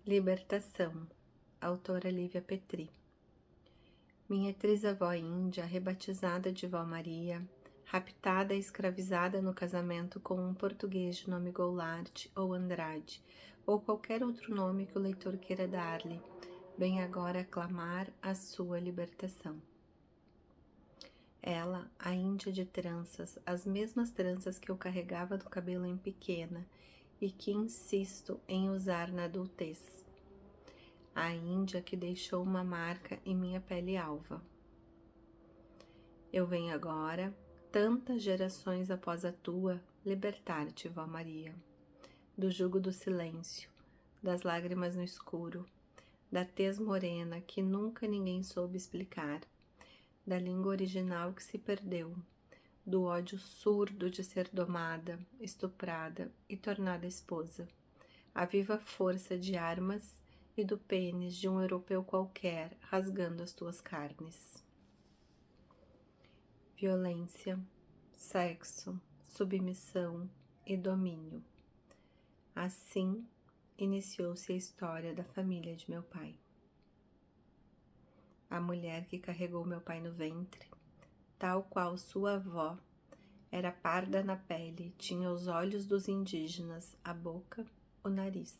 Libertação, autora Lívia Petri. Minha trisavó índia, rebatizada de Vó Maria, raptada e escravizada no casamento com um português de nome Goulart ou Andrade, ou qualquer outro nome que o leitor queira dar-lhe, vem agora clamar a sua libertação. Ela, a índia de tranças, as mesmas tranças que eu carregava no cabelo em pequena e que insisto em usar na adultez. A índia que deixou uma marca em minha pele alva. Eu venho agora, tantas gerações após a tua, libertar-te, Vó Maria, do jugo do silêncio, das lágrimas no escuro, da tez morena que nunca ninguém soube explicar, da língua original que se perdeu, do ódio surdo de ser domada, estuprada e tornada esposa, a viva força de armas e do pênis de um europeu qualquer rasgando as tuas carnes. Violência, sexo, submissão e domínio. Assim iniciou-se a história da família de meu pai. A mulher que carregou meu pai no ventre, tal qual sua avó, era parda na pele, tinha os olhos dos indígenas, a boca, o nariz.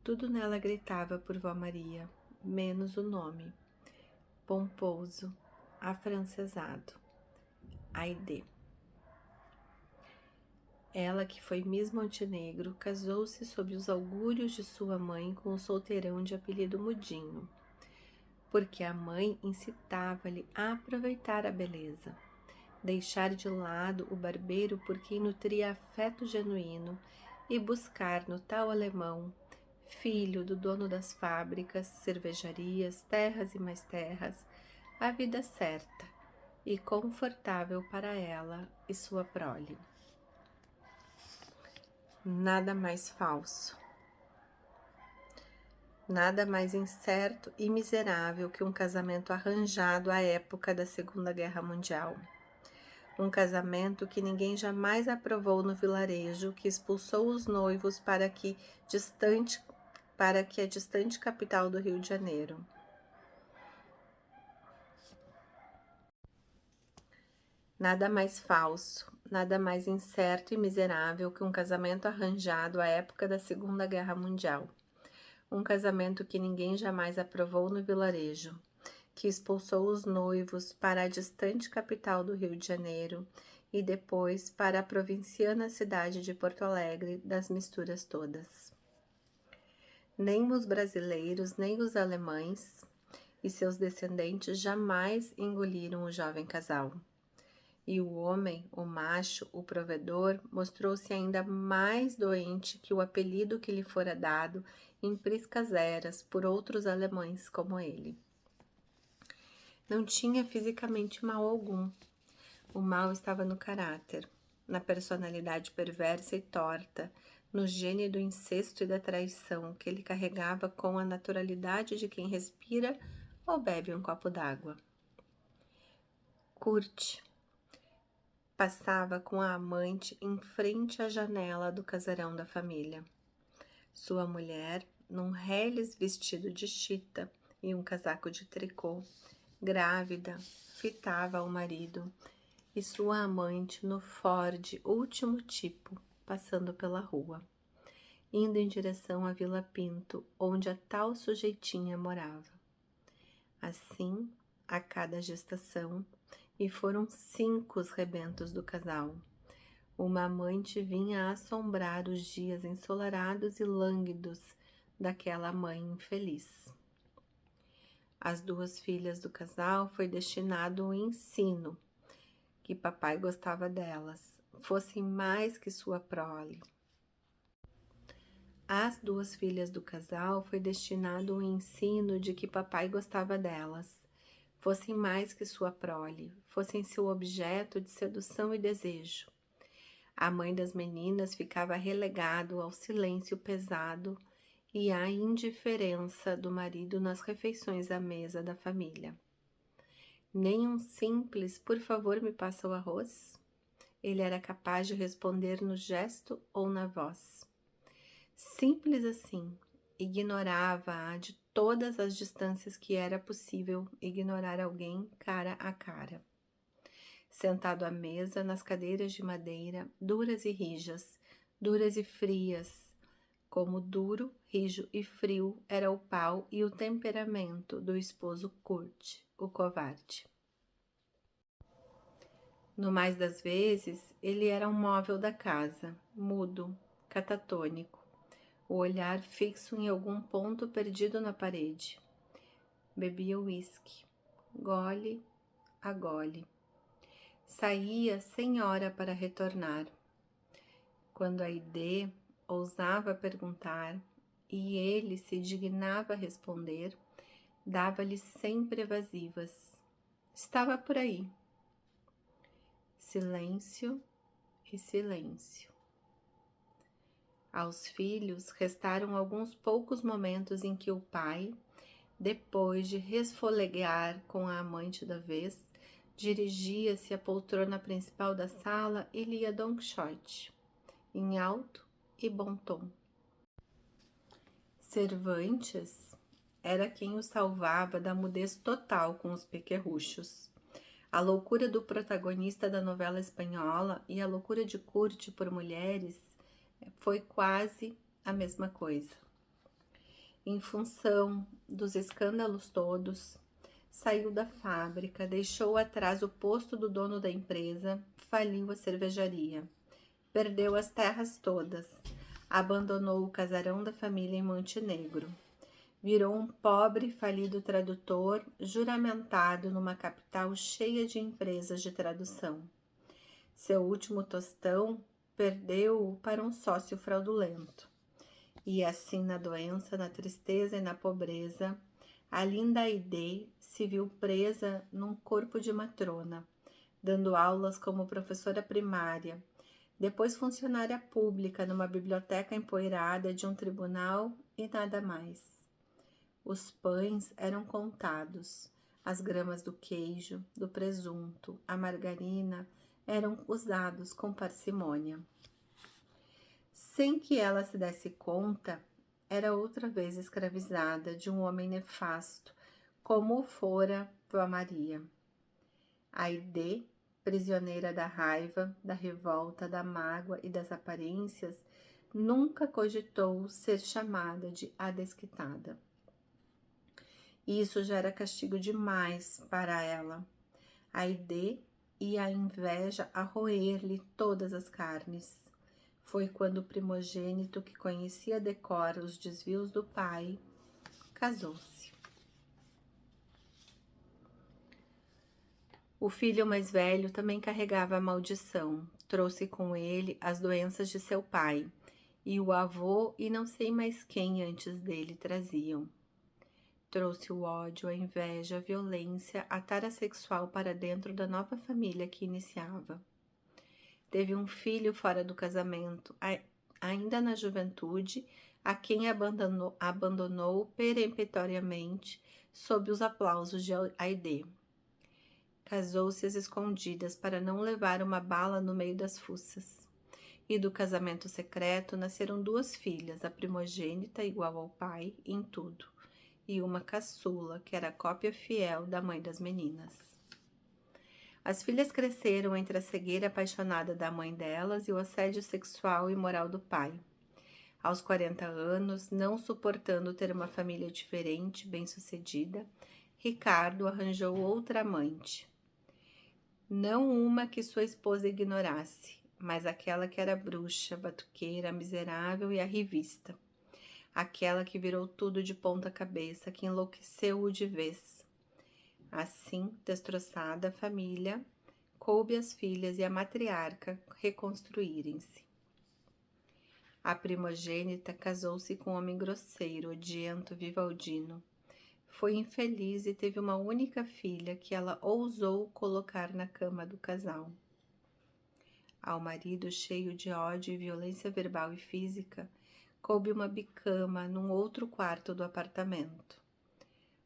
Tudo nela gritava por Vó Maria, menos o nome, pomposo, afrancesado, Aide. Ela, que foi Miss Montenegro, casou-se sob os augúrios de sua mãe com o solteirão de apelido Mudinho, porque a mãe incitava-lhe a aproveitar a beleza, deixar de lado o barbeiro por quem nutria afeto genuíno e buscar no tal alemão, filho do dono das fábricas, cervejarias, terras e mais terras, a vida certa e confortável para ela e sua prole. Nada mais falso, nada mais incerto e miserável que um casamento arranjado à época da Segunda Guerra Mundial. Um casamento que ninguém jamais aprovou no vilarejo, que expulsou os noivos para a distante capital do Rio de Janeiro. Nada mais falso, nada mais incerto e miserável que um casamento arranjado à época da Segunda Guerra Mundial. Um casamento que ninguém jamais aprovou no vilarejo, que expulsou os noivos para a distante capital do Rio de Janeiro e depois para a provinciana cidade de Porto Alegre, das misturas todas. Nem os brasileiros, nem os alemães e seus descendentes jamais engoliram o jovem casal. E o homem, o macho, o provedor, mostrou-se ainda mais doente que o apelido que lhe fora dado em priscas eras por outros alemães como ele. Não tinha fisicamente mal algum. O mal estava no caráter, na personalidade perversa e torta, no gênio do incesto e da traição que ele carregava com a naturalidade de quem respira ou bebe um copo d'água. Kurt passava com a amante em frente à janela do casarão da família. Sua mulher, num reles vestido de chita e um casaco de tricô, grávida, fitava o marido e sua amante no Ford último tipo, passando pela rua, indo em direção à Vila Pinto, onde a tal sujeitinha morava. Assim, a cada gestação, e foram 5 os rebentos do casal, uma amante vinha assombrar os dias ensolarados e lânguidos daquela mãe infeliz. Às 2 filhas do casal foi destinado o ensino, que papai gostava delas, fossem mais que sua prole. Às 2 filhas do casal foi destinado o ensino de que papai gostava delas, fossem mais que sua prole, fossem seu objeto de sedução e desejo. A mãe das meninas ficava relegado ao silêncio pesado e à indiferença do marido nas refeições à mesa da família. Nem um simples, por favor, me passa o arroz? Ele era capaz de responder no gesto ou na voz. Simples assim, ignorava-a de todas as distâncias que era possível ignorar alguém cara a cara. Sentado à mesa, nas cadeiras de madeira, duras e frias, como duro, rijo e frio era o pau e o temperamento do esposo Kurt, o covarde. No mais das vezes, ele era um móvel da casa, mudo, catatônico, o olhar fixo em algum ponto perdido na parede. Bebia uísque, gole a gole. Saía sem hora para retornar. Quando a Aide ousava perguntar e ele se dignava a responder, dava-lhe sempre evasivas. Estava por aí. Silêncio e silêncio. Aos filhos restaram alguns poucos momentos em que o pai, depois de resfolegar com a amante da vez, dirigia-se à poltrona principal da sala e lia Don Quixote, em alto e bom tom. Cervantes era quem o salvava da mudez total com os pequerruchos. A loucura do protagonista da novela espanhola e a loucura de Curte por mulheres foi quase a mesma coisa. Em função dos escândalos todos, saiu da fábrica, deixou atrás o posto do dono da empresa, faliu a cervejaria, perdeu as terras todas, abandonou o casarão da família em Montenegro. Virou um pobre e falido tradutor juramentado numa capital cheia de empresas de tradução. Seu último tostão perdeu-o para um sócio fraudulento. E assim, na doença, na tristeza e na pobreza, a linda Aide se viu presa num corpo de matrona, dando aulas como professora primária, depois funcionária pública numa biblioteca empoeirada de um tribunal e nada mais. Os pães eram contados, as gramas do queijo, do presunto, a margarina eram usados com parcimônia. Sem que ela se desse conta, era outra vez escravizada de um homem nefasto, como o fora Vó Maria. Aide, prisioneira da raiva, da revolta, da mágoa e das aparências, nunca cogitou ser chamada de a desquitada. Isso já era castigo demais para ela. Aide ia a inveja a roer-lhe todas as carnes. Foi quando o primogênito, que conhecia de cor os desvios do pai, casou-se. O filho mais velho também carregava a maldição, trouxe com ele as doenças de seu pai, e o avô e não sei mais quem antes dele traziam. Trouxe o ódio, a inveja, a violência, a tara sexual para dentro da nova família que iniciava. Teve um filho fora do casamento, ainda na juventude, a quem abandonou peremptoriamente sob os aplausos de Aide. Casou-se às escondidas para não levar uma bala no meio das fuças. E do casamento secreto nasceram 2 filhas, a primogênita igual ao pai em tudo, e uma caçula, que era a cópia fiel da mãe das meninas. As filhas cresceram entre a cegueira apaixonada da mãe delas e o assédio sexual e moral do pai. Aos 40 anos, não suportando ter uma família diferente, bem-sucedida, Ricardo arranjou outra amante. Não uma que sua esposa ignorasse, mas aquela que era bruxa, batuqueira, miserável e arrivista. Aquela que virou tudo de ponta cabeça, que enlouqueceu-o de vez. Assim, destroçada a família, coube às filhas e à matriarca reconstruírem-se. A primogênita casou-se com um homem grosseiro, odiento, vivaldino. Foi infeliz e teve uma única filha que ela ousou colocar na cama do casal. Ao marido, cheio de ódio e violência verbal e física, coube uma bicama num outro quarto do apartamento.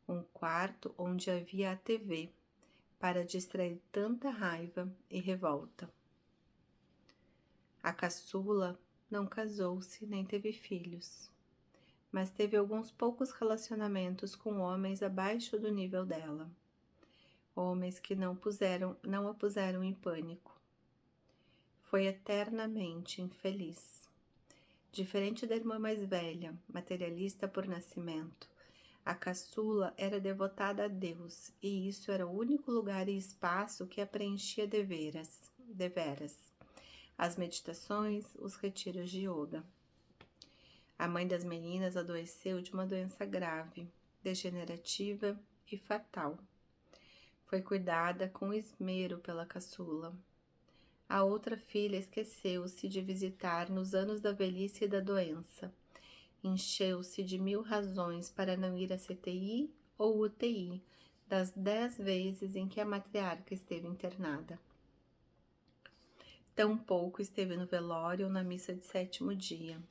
Um quarto onde havia a TV, para distrair tanta raiva e revolta. A caçula não casou-se nem teve filhos, mas teve alguns poucos relacionamentos com homens abaixo do nível dela, homens que não a puseram em pânico. Foi eternamente infeliz. Diferente da irmã mais velha, materialista por nascimento, a caçula era devotada a Deus, e isso era o único lugar e espaço que a preenchia deveras. As meditações, os retiros de yoga. A mãe das meninas adoeceu de uma doença grave, degenerativa e fatal. Foi cuidada com esmero pela caçula. A outra filha esqueceu-se de visitar nos anos da velhice e da doença. Encheu-se de 1000 razões para não ir à CTI ou UTI, das 10 vezes em que a matriarca esteve internada. Tampouco esteve no velório ou na missa de 7º dia.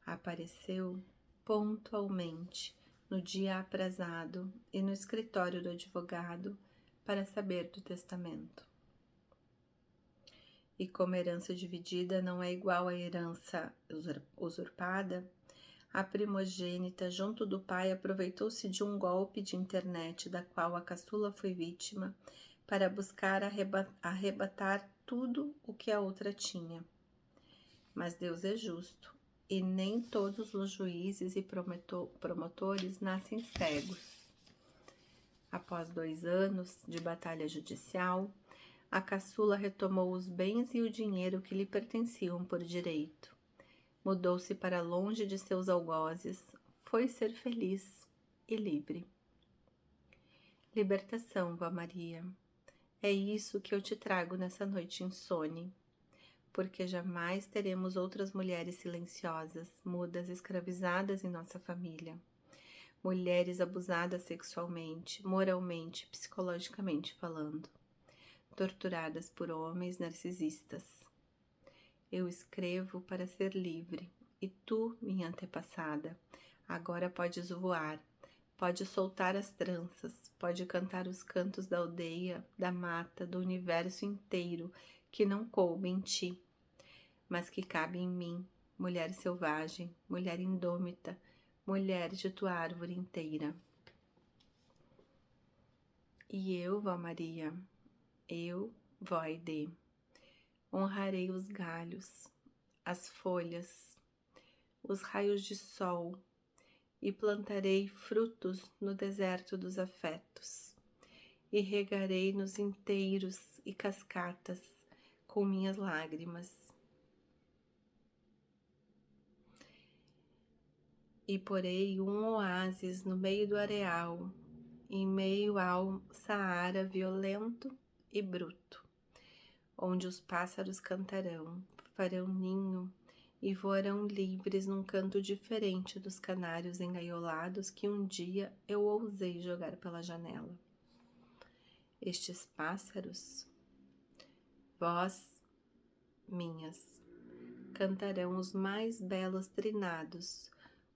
Apareceu pontualmente no dia aprazado e no escritório do advogado para saber do testamento. E como a herança dividida não é igual à herança usurpada, a primogênita, junto do pai, aproveitou-se de um golpe de internet da qual a caçula foi vítima para buscar arrebatar tudo o que a outra tinha. Mas Deus é justo, e nem todos os juízes e promotores nascem cegos. Após 2 anos de batalha judicial, a caçula retomou os bens e o dinheiro que lhe pertenciam por direito. Mudou-se para longe de seus algozes, foi ser feliz e livre. Libertação, Vó Maria. É isso que eu te trago nessa noite insone, porque jamais teremos outras mulheres silenciosas, mudas, escravizadas em nossa família. Mulheres abusadas sexualmente, moralmente, psicologicamente falando, torturadas por homens narcisistas. Eu escrevo para ser livre, e tu, minha antepassada, agora podes voar, pode soltar as tranças, pode cantar os cantos da aldeia, da mata, do universo inteiro que não coube em ti, mas que cabe em mim, mulher selvagem, mulher indômita, mulher de tua árvore inteira. E eu, Vó Maria, eu, Vó Aide, honrarei os galhos, as folhas, os raios de sol, e plantarei frutos no deserto dos afetos, e regarei nos inteiros e cascatas com minhas lágrimas. E porei um oásis no meio do areal, em meio ao Saara violento e bruto, onde os pássaros cantarão, farão ninho e voarão livres num canto diferente dos canários engaiolados que um dia eu ousei jogar pela janela. Estes pássaros, vós minhas, cantarão os mais belos trinados,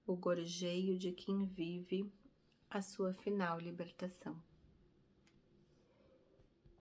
o gorjeio de quem vive a sua final libertação.